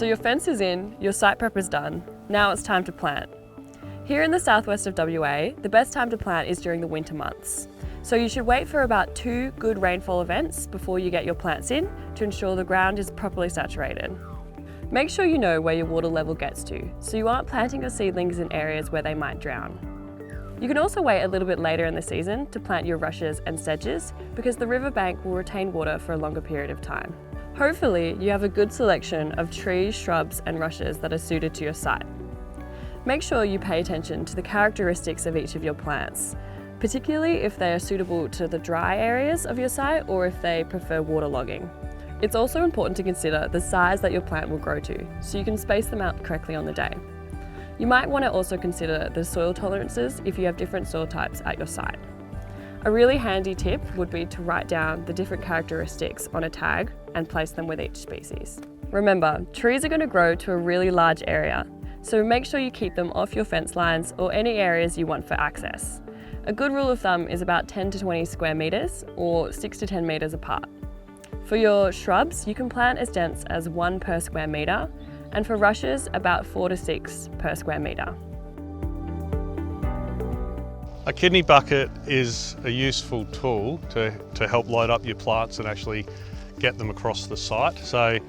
So your fence is in, your site prep is done, now it's time to plant. Here in the southwest of WA, the best time to plant is during the winter months. So you should wait for about 2 good rainfall events before you get your plants in to ensure the ground is properly saturated. Make sure you know where your water level gets to, so you aren't planting your seedlings in areas where they might drown. You can also wait a little bit later in the season to plant your rushes and sedges because the riverbank will retain water for a longer period of time. Hopefully, you have a good selection of trees, shrubs and rushes that are suited to your site. Make sure you pay attention to the characteristics of each of your plants, particularly if they are suitable to the dry areas of your site or if they prefer waterlogging. It's also important to consider the size that your plant will grow to, so you can space them out correctly on the day. You might want to also consider the soil tolerances if you have different soil types at your site. A really handy tip would be to write down the different characteristics on a tag and place them with each species. Remember, trees are going to grow to a really large area, so make sure you keep them off your fence lines or any areas you want for access. A good rule of thumb is about 10 to 20 square metres or 6 to 10 metres apart. For your shrubs, you can plant as dense as 1 per square metre, and for rushes, about 4 to 6 per square metre. A kidney bucket is a useful tool to help load up your plants and actually get them across the site. So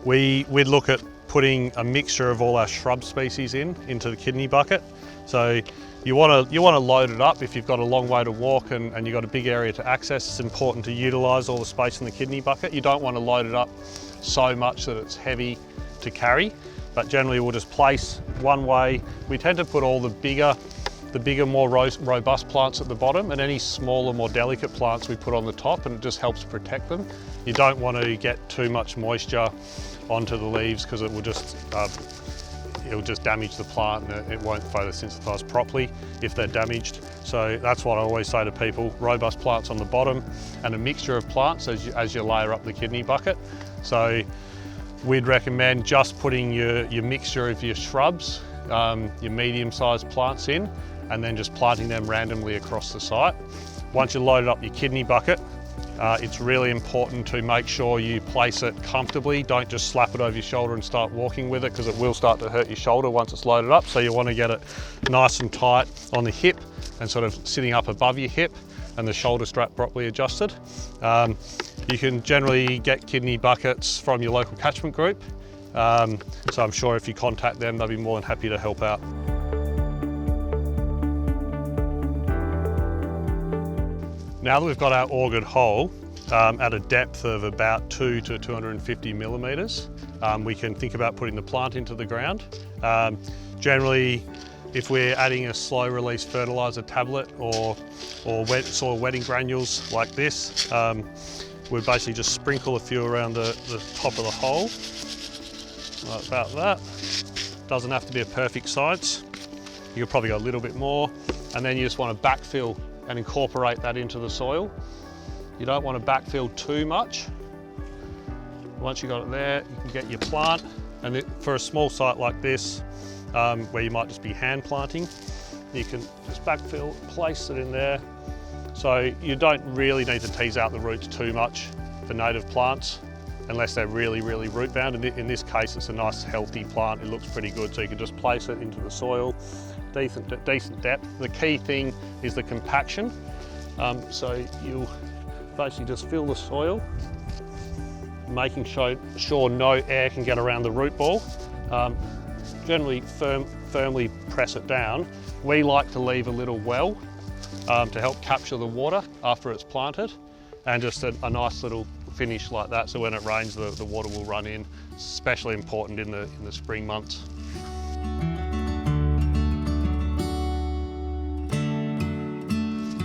we'd look at putting a mixture of all our shrub species into the kidney bucket. So you want to load it up if you've got a long way to walk and you've got a big area to access. It's important to utilise all the space in the kidney bucket. You don't want to load it up so much that it's heavy to carry, but generally we'll just place one way. We tend to put all the bigger, more robust plants at the bottom, and any smaller, more delicate plants we put on the top, and it just helps protect them. You don't want to get too much moisture onto the leaves because it will just it'll just damage the plant and it won't photosynthesize properly if they're damaged. So that's what I always say to people: robust plants on the bottom and a mixture of plants as you layer up the kidney bucket. So we'd recommend just putting your mixture of your shrubs, your medium-sized plants in, and then just planting them randomly across the site. Once you loaded up your kidney bucket, it's really important to make sure you place it comfortably. Don't just slap it over your shoulder and start walking with it, because it will start to hurt your shoulder once it's loaded up. So you want to get it nice and tight on the hip and sort of sitting up above your hip, and the shoulder strap properly adjusted. You can generally get kidney buckets from your local catchment group. So I'm sure if you contact them, they'll be more than happy to help out. Now that we've got our augered hole at a depth of about 2 to 250 millimetres, we can think about putting the plant into the ground. Generally, if we're adding a slow release fertiliser tablet or soil wetting granules like this, we basically just sprinkle a few around the top of the hole, like about that. Doesn't have to be a perfect science. You could probably go a little bit more, and then you just want to backfill and incorporate that into the soil. You don't want to backfill too much. Once you've got it there, you can get your plant, and for a small site like this, where you might just be hand planting, you can just backfill, place it in there. So you don't really need to tease out the roots too much for native plants, unless they're really, really root bound. In this case, it's a nice healthy plant. It looks pretty good, so you can just place it into the soil. Decent depth. The key thing is the compaction. So you'll basically just fill the soil, making sure no air can get around the root ball. Generally firmly press it down. We like to leave a little well to help capture the water after it's planted, and just a nice little finish like that, so when it rains the water will run in. Especially important in the spring months.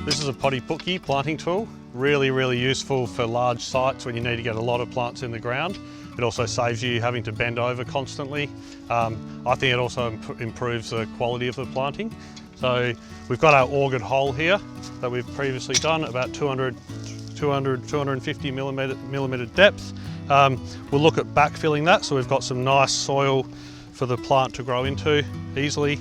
This is a potty pookie planting tool. Really, really useful for large sites when you need to get a lot of plants in the ground. It also saves you having to bend over constantly. I think it also improves the quality of the planting. So we've got our augered hole here that we've previously done, about 250 millimeter depth. We'll look at backfilling that, so we've got some nice soil for the plant to grow into easily.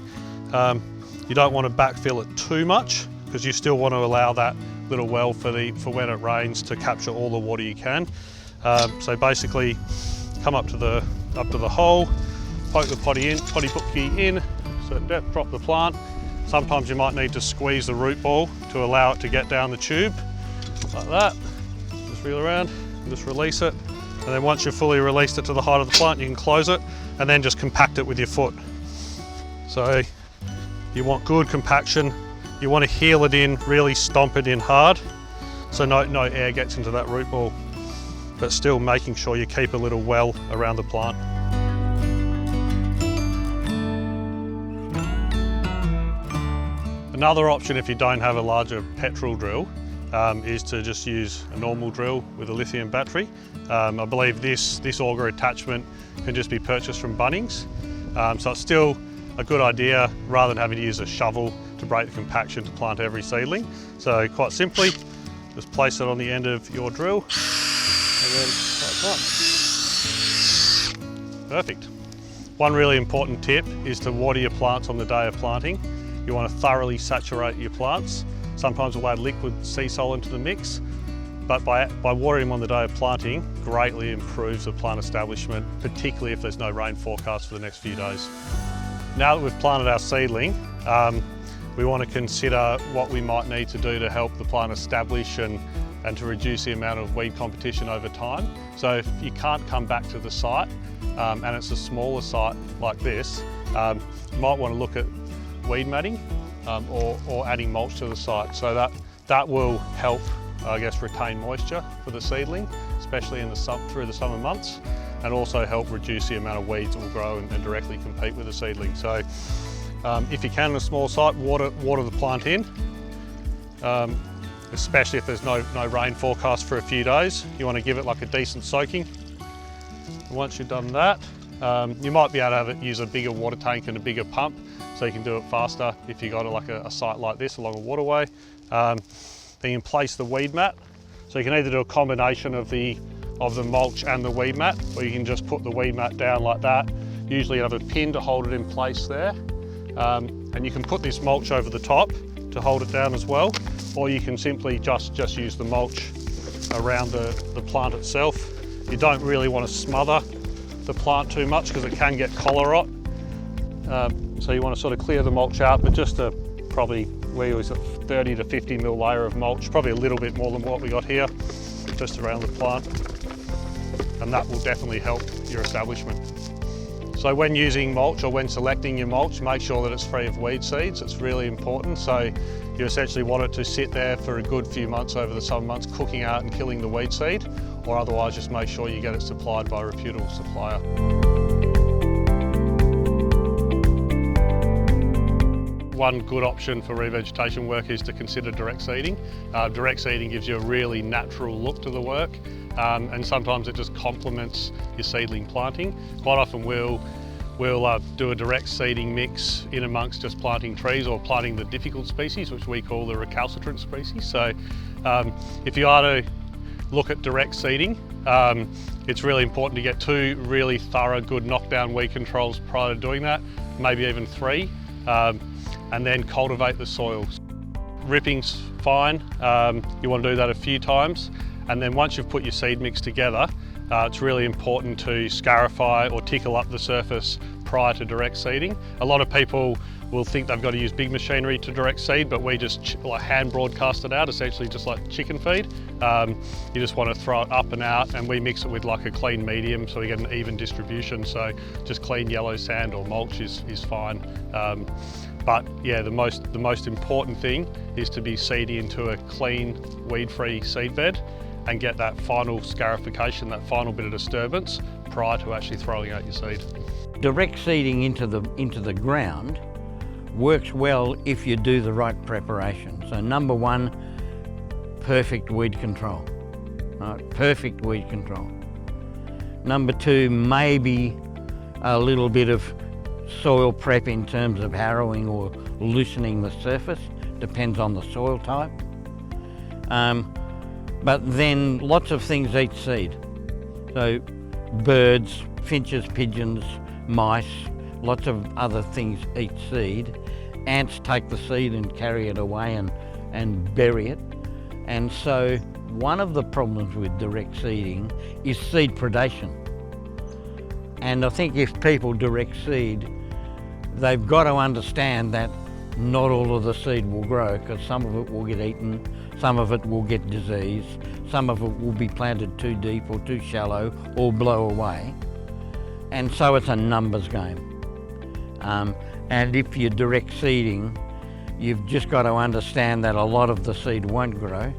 You don't want to backfill it too much, because you still want to allow that little well for when it rains to capture all the water you can. So basically, come up to the up to the hole, poke the potty putty in, certain depth, drop the plant. Sometimes you might need to squeeze the root ball to allow it to get down the tube, like that. Just reel around and just release it. And then once you've fully released it to the height of the plant, you can close it and then just compact it with your foot. So you want good compaction. You want to heel it in, really stomp it in hard, so no air gets into that root ball, but still making sure you keep a little well around the plant. Another option if you don't have a larger petrol drill is to just use a normal drill with a lithium battery. I believe this auger attachment can just be purchased from Bunnings, so it's still a good idea rather than having to use a shovel to break the compaction to plant every seedling. So quite simply, just place it on the end of your drill and then like that. Perfect. One really important tip is to water your plants on the day of planting. You want to thoroughly saturate your plants. Sometimes we'll add liquid sea salt into the mix, but by watering them on the day of planting, greatly improves the plant establishment, particularly if there's no rain forecast for the next few days. Now that we've planted our seedling, we want to consider what we might need to do to help the plant establish and to reduce the amount of weed competition over time. So if you can't come back to the site and it's a smaller site like this, you might want to look at weed matting or adding mulch to the site. So that will help, I guess, retain moisture for the seedling, especially through the summer months, and also help reduce the amount of weeds that will grow and directly compete with the seedling. So if you can on a small site, water the plant in, especially if there's no rain forecast for a few days. You want to give it like a decent soaking. And once you've done that, you might be able to use a bigger water tank and a bigger pump, so you can do it faster if you've got a site like this along a waterway. Then you can place the weed mat. So you can either do a combination of the mulch and the weed mat, or you can just put the weed mat down like that. Usually you have a pin to hold it in place there. And you can put this mulch over the top to hold it down as well, or you can simply just use the mulch around the plant itself. You don't really want to smother the plant too much because it can get collar rot. So you want to sort of clear the mulch out, but just probably, we use a 30 to 50 mil layer of mulch, probably a little bit more than what we got here, just around the plant. And that will definitely help your establishment. So when using mulch or when selecting your mulch, make sure that it's free of weed seeds. It's really important. So you essentially want it to sit there for a good few months over the summer months, cooking out and killing the weed seed, or otherwise just make sure you get it supplied by a reputable supplier. One good option for revegetation work is to consider direct seeding. Direct seeding gives you a really natural look to the work, and sometimes it just complements your seedling planting. Quite often we'll do a direct seeding mix in amongst just planting trees or planting the difficult species, which we call the recalcitrant species. So if you are to look at direct seeding, it's really important to get 2 really thorough, good knockdown weed controls prior to doing that, maybe even 3. And then cultivate the soil. Ripping's fine, you want to do that a few times, and then once you've put your seed mix together, it's really important to scarify or tickle up the surface prior to direct seeding. A lot of people will think they've got to use big machinery to direct seed, but we just hand broadcast it out, essentially just like chicken feed. You just want to throw it up and out, and we mix it with like a clean medium so we get an even distribution. So just clean yellow sand or mulch is fine. But yeah, the most important thing is to be seeding into a clean, weed-free seed bed and get that final scarification, that final bit of disturbance prior to actually throwing out your seed. Direct seeding into the ground works well if you do the right preparation. So number 1, perfect weed control. Right, perfect weed control. Number 2, maybe a little bit of soil prep in terms of harrowing or loosening the surface, depends on the soil type. But then lots of things eat seed. So birds, finches, pigeons, mice, lots of other things eat seed. Ants take the seed and carry it away and bury it. And so one of the problems with direct seeding is seed predation. And I think if people direct seed, they've got to understand that not all of the seed will grow, because some of it will get eaten, some of it will get disease, some of it will be planted too deep or too shallow or blow away. And so it's a numbers game. And if you're direct seeding, you've just got to understand that a lot of the seed won't grow,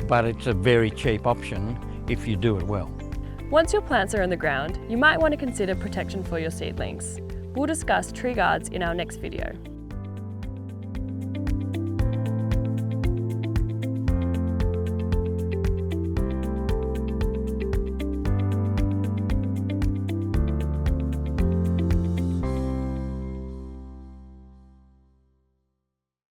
but it's a very cheap option if you do it well. Once your plants are in the ground, you might want to consider protection for your seedlings. We'll discuss tree guards in our next video.